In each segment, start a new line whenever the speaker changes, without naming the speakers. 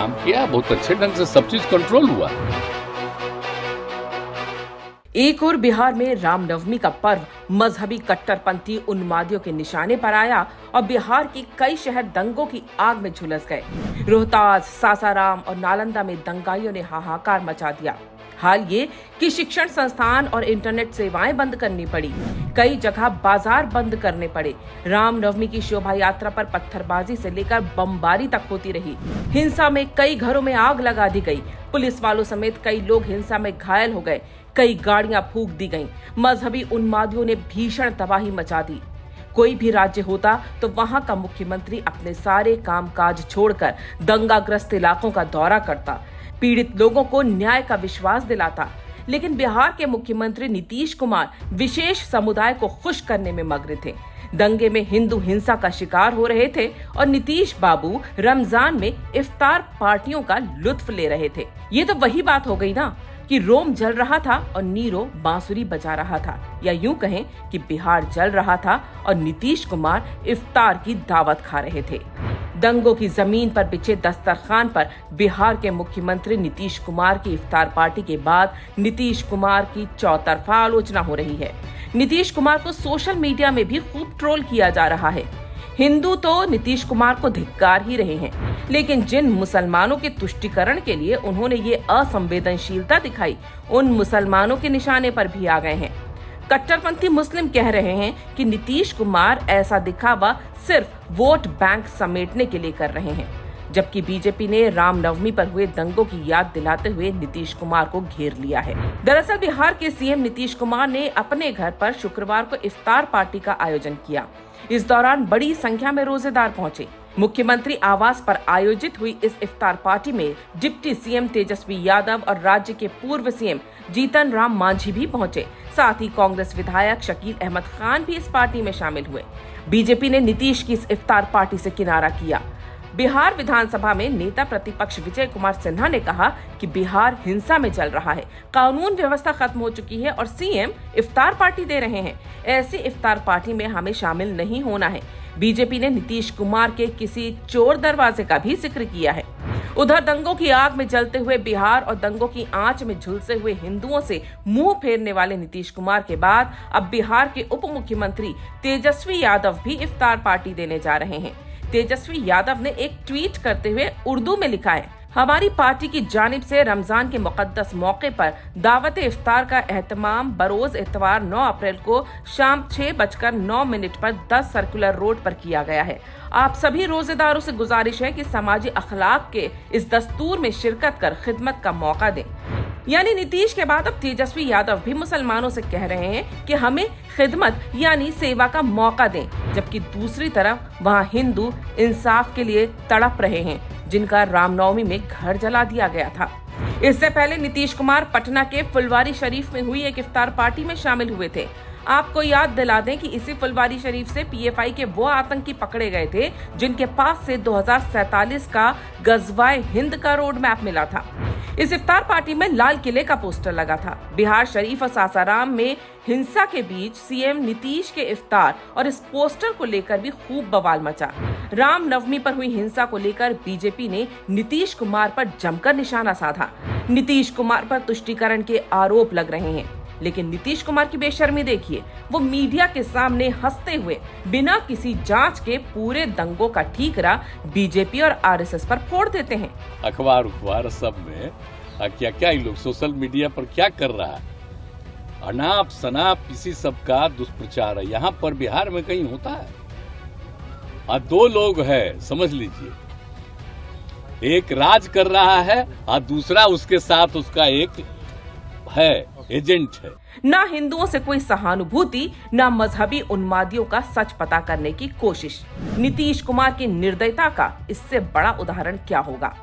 काम किया, बहुत अच्छे ढंग से सब चीज कंट्रोल हुआ।
एक और बिहार में रामनवमी का पर्व मजहबी कट्टरपंथी उन्मादियों के निशाने पर आया और बिहार के कई शहर दंगों की आग में झुलस गए। रोहतास, सासाराम और नालंदा में दंगाइयों ने हाहाकार मचा दिया। हाल ये कि शिक्षण संस्थान और इंटरनेट सेवाएं बंद करनी पड़ी, कई जगह बाजार बंद करने पड़े। रामनवमी की शोभा यात्रा पर पत्थरबाजी से लेकर बमबारी तक होती रही। हिंसा में कई घरों में आग लगा दी गई। पुलिस वालों समेत कई लोग हिंसा में घायल हो गए। कई गाड़ियां फूंक दी गईं। मजहबी उन्मादियों ने भीषण तबाही मचा दी। कोई भी राज्य होता तो वहां का मुख्यमंत्री अपने सारे कामकाज छोड़कर दंगाग्रस्त इलाकों का दौरा करता, पीड़ित लोगों को न्याय का विश्वास दिलाता। लेकिन बिहार के मुख्यमंत्री नीतीश कुमार विशेष समुदाय को खुश करने में मग्न थे। दंगे में हिंदू हिंसा का शिकार हो रहे थे और नीतीश बाबू रमजान में इफ्तार पार्टियों का लुत्फ ले रहे थे। ये तो वही बात हो गई ना कि रोम जल रहा था और नीरो बांसुरी बजा रहा था, या यूं कहें कि बिहार जल रहा था और नीतीश कुमार इफ्तार की दावत खा रहे थे। दंगों की जमीन पर बिछे दस्तरखान पर बिहार के मुख्यमंत्री नीतीश कुमार की इफ्तार पार्टी के बाद नीतीश कुमार की चौतरफा आलोचना हो रही है। नीतीश कुमार को सोशल मीडिया में भी खूब ट्रोल किया जा रहा है। हिंदू तो नीतीश कुमार को धिक्कार ही रहे हैं, लेकिन जिन मुसलमानों के तुष्टीकरण के लिए उन्होंने ये असंवेदनशीलता दिखाई, उन मुसलमानों के निशाने पर भी आ गए हैं। कट्टरपंथी मुस्लिम कह रहे हैं कि नीतीश कुमार ऐसा दिखावा सिर्फ वोट बैंक समेटने के लिए कर रहे हैं, जबकि बीजेपी ने रामनवमी पर हुए दंगों की याद दिलाते हुए नीतीश कुमार को घेर लिया है। दरअसल बिहार के सीएम नीतीश कुमार ने अपने घर पर शुक्रवार को इफ्तार पार्टी का आयोजन किया। इस दौरान बड़ी संख्या में रोजेदार पहुंचे। मुख्यमंत्री आवास पर आयोजित हुई इस इफ्तार पार्टी में डिप्टी सीएम तेजस्वी यादव और राज्य के पूर्व सीएम जीतन राम मांझी भी पहुंचे। साथ ही कांग्रेस विधायक शकील अहमद खान भी इस पार्टी में शामिल हुए। बीजेपी ने नीतीश की इस इफ्तार पार्टी से किनारा किया। बिहार विधानसभा में नेता प्रतिपक्ष विजय कुमार सिन्हा ने कहा कि बिहार हिंसा में जल रहा है, कानून व्यवस्था खत्म हो चुकी है और सीएम इफ्तार पार्टी दे रहे हैं। ऐसी इफ्तार पार्टी में हमें शामिल नहीं होना है। बीजेपी ने नीतीश कुमार के किसी चोर दरवाजे का भी जिक्र किया है। उधर दंगों की आग में जलते हुए बिहार और दंगों की आंच में झुलसे हुए हिंदुओं से मुंह फेरने वाले नीतीश कुमार के बाद अब बिहार के उप मुख्यमंत्री तेजस्वी यादव भी इफ्तार पार्टी देने जा रहे हैं। तेजस्वी यादव ने एक ट्वीट करते हुए उर्दू में लिखा है, हमारी पार्टी की जानिब से रमजान के मुकद्दस मौके पर दावत इफ्तार का एहतमाम बरोज इतवार 9 अप्रैल को शाम 6:09 पर 10 सर्कुलर रोड पर किया गया है। आप सभी रोजेदारों से गुजारिश है कि समाजी अखलाक के इस दस्तूर में शिरकत कर खिदमत का मौका दें। यानी नीतीश के बाद अब तेजस्वी यादव भी मुसलमानों से कह रहे हैं कि हमें खिदमत यानी सेवा का मौका दें, जबकि दूसरी तरफ वहां हिंदू इंसाफ के लिए तड़प रहे हैं, जिनका रामनवमी में घर जला दिया गया था। इससे पहले नीतीश कुमार पटना के फुलवारी शरीफ में हुई एक इफ्तार पार्टी में शामिल हुए थे। आपको याद दिला दें कि इसी फुलवारी शरीफ से पीएफआई के वो आतंकी पकड़े गए थे जिनके पास से 2047 का गजवाए हिंद का रोड मैप मिला था। इस इफ्तार पार्टी में लाल किले का पोस्टर लगा था। बिहार शरीफ और सासाराम में हिंसा के बीच सीएम नीतीश के इफ्तार और इस पोस्टर को लेकर भी खूब बवाल मचा। रामनवमी पर हुई हिंसा को लेकर बीजेपी ने नीतीश कुमार पर जमकर निशाना साधा। नीतीश कुमार पर तुष्टीकरण के आरोप लग रहे हैं, लेकिन नीतीश कुमार की बेशर्मी देखिए, वो मीडिया के सामने हंसते हुए बिना किसी जांच के पूरे दंगों का ठीकरा बीजेपी और आरएसएस पर फोड़ देते हैं।
अखबार सब में क्या क्या इन लोग सोशल मीडिया पर क्या कर रहा है, अनाप शनाप इसी सब का दुष्प्रचार है। यहाँ पर बिहार में कहीं होता है? और 2 लोग है, समझ लीजिए, एक राज कर रहा है और दूसरा उसके साथ उसका एक है एजेंट है।
ना हिंदुओं से कोई सहानुभूति, ना मजहबी उन्मादियों का सच पता करने की कोशिश। नीतीश कुमार की निर्दयता का इससे बड़ा उदाहरण क्या होगा?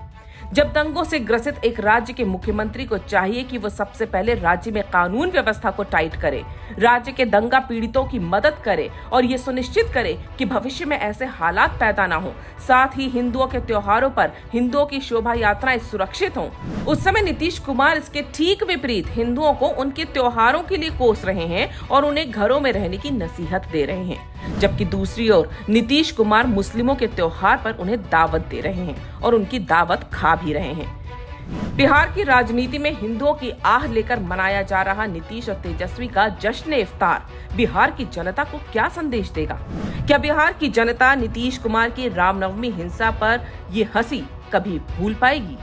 जब दंगों से ग्रसित एक राज्य के मुख्यमंत्री को चाहिए कि वो सबसे पहले राज्य में कानून व्यवस्था को टाइट करे, राज्य के दंगा पीड़ितों की मदद करे और ये सुनिश्चित करे कि भविष्य में ऐसे हालात पैदा ना हो, साथ ही हिंदुओं के त्योहारों पर हिंदुओं की शोभा यात्राएं सुरक्षित हों, उस समय नीतीश कुमार इसके ठीक विपरीत हिंदुओं को उनके त्योहारों के लिए कोस रहे हैं और उन्हें घरों में रहने की नसीहत दे रहे हैं। जबकि दूसरी ओर नीतीश कुमार मुस्लिमों के त्योहार पर उन्हें दावत दे रहे हैं और उनकी दावत खा भी रहे हैं। बिहार की राजनीति में हिंदुओं की आह लेकर मनाया जा रहा नीतीश और तेजस्वी का जश्न इफ्तार बिहार की जनता को क्या संदेश देगा? क्या बिहार की जनता नीतीश कुमार की रामनवमी हिंसा पर ये हंसी कभी भूल पाएगी?